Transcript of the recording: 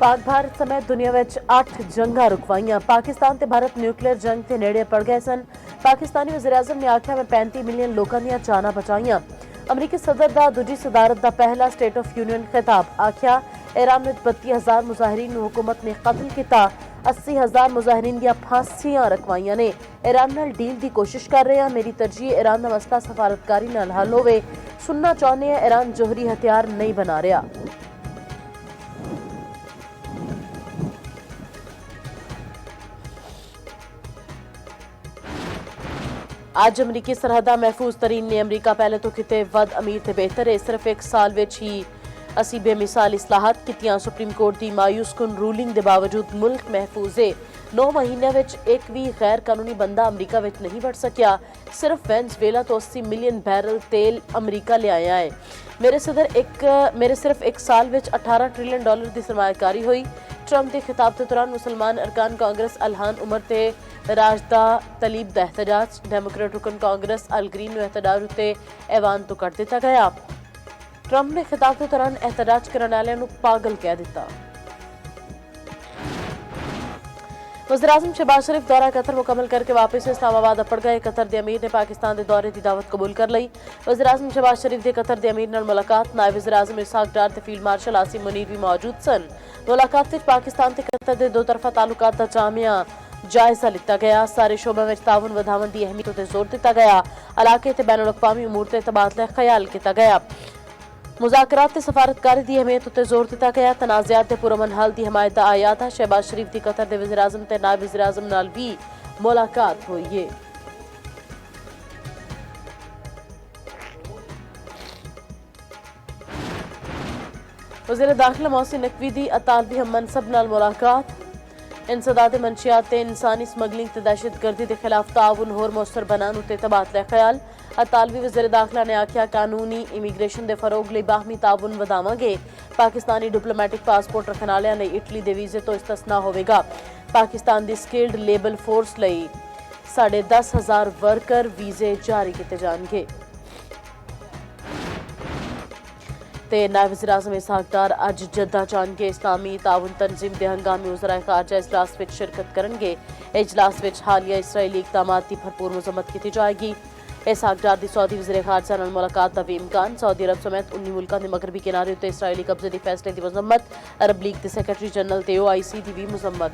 पाक भारत समेत दुनिया विच 8 जंगा रुकवाइयां। पाकिस्तान ते भारत न्यूक्लियर जंग के नेड़े पड़ गए सन। पाकिस्तानी वज़ीर-ए-आज़म ने आख्या मैं 35 मिलियन लोगों दी जानां बचाइयां। अमरीकी सदर दा दूजी सदारत दा पहला स्टेट ऑफ यूनियन खिताब। आख्या ईरान विच 32,000 मुजाहिरीन नूं हुकूमत ने कतल किया। 80,000 मुजाहिरीन दी फांसियां रखवाइयां ने। ईरान नाल डील दी कोशिश कर रहे हैं। मेरी तरजीह ईरान दा मसला सफारतकारी नाल हल होवे। सुनना चाहुंदे हैं ईरान जोहरी हथियार नहीं बना रहा। आज अमरीकी सरहदा महफूज तरीन ने अमरीका पहले तो किते वध अमीर ते बेहतर है। सिर्फ एक साल विच ही असी बेमिसाल इस्लाहत कीतियां। सुप्रीम कोर्ट की मायूस कुन रूलिंग के बावजूद मुल्क महफूज है। 9 महीनों विच एक भी गैर कानूनी बंदा अमरीका विच नहीं बढ़ सकिया। सिर्फ वेनेजुएला तो 80 मिलियन बैरल तेल अमरीका ले आया है। मेरे सिर्फ एक साल विच 18 ट्रिलियन डॉलर की सरमायाकारी हुई। ट्रंप के खिताब के दौरान मुसलमान अरकान कांग्रेस अलहान उमर ते राजदा तलीब दा एहतजाज। डेमोक्रेट रुकन कांग्रेस अल ग्रीन नूं एहतजाज उत्ते ऐवान तो कट दिता गया। ट्रंप ने खिताब के दौरान एहतजाज करने वालियां नूं पागल कह दिता। वज़ीर-ए-आज़म शहबाज शरीफ दौरा कतर मुकम्मल करके वापस इस्लामाबाद अपड़ गए। कतर के अमीर ने पाकिस्तान के दौरे की दावत कबूल कर ली। वज़ीर-ए-आज़म शहबाज शरीफ की कतर के अमीर नाल मुलाकात। नायब वज़ीर-ए-आज़म इसहाक डार ते फील्ड मार्शल आसिम मुनीर भी मौजूद सन। मुलाकात विच पाकिस्तान ते कतर के दो तरफा ताल्लुकात दा जामिया जायजा लिता गया। सारे शोबों में ताउन वधावन की अहमियत उत्ते जोर दिता गया। इलाके ते बैनुल अक़वामी उमूर ते तबादला ख्याल किया गया। मुज़ाकरात ते सफारतकारी की अहमियत उत्ते जोर दिता गया। तनाज़ात ते पुरअमन हल की हमायत दा आया था। शहबाज शरीफ की कतर के वज़ीर-ए-आज़म ते नायब वज़ीर-ए-आज़म नाल भी मुलाकात हुई है। वज़ीर दाखिला मोहसिन नकवी दी अतालवी हम मनसब नाल मुलाकात। इंसदाद मंशियात ते इंसानी स्मगलिंग ते दहशतगर्दी के खिलाफ ताउन होर मौसर बनाने उत्ते तबादला ख्याल। अतालवी वज़ीर दाखिला ने आख्या कानूनी इमीग्रेशन के फरोग लई बाहमी ताउन वधावांगे। पाकिस्तानी डिप्लोमैटिक पासपोर्ट रखने वालियां लई इटली के वीजे तो इस्तस्ना होवेगा। पाकिस्तान की स्किल्ड लेबर फोर्स लई 10,500 वर्कर वीजे जारी किए जाएंगे। नायब वज़ीर-ए-आज़म इसहाक डार अज जद्दा जाएंगे। इस्लामी ताउन तंजीम के हंगामी वज़राए खारजा इजलास में शिरकत करेंगे। इजलास में हालिया इसराइली इकदामात की भरपूर मजम्मत की जाएगी। इसहाक डार की सऊदी वज़ीर खारजा नाल मुलाकात का भी इम्कान। सऊदी अरब समेत 19 मुल्कों के मगरबी किनारे उत्ते इसराइली कब्जे के फैसले की मजम्मत। अरब लीग के सैकटरी जनरल ते OIC की भी मजम्मत।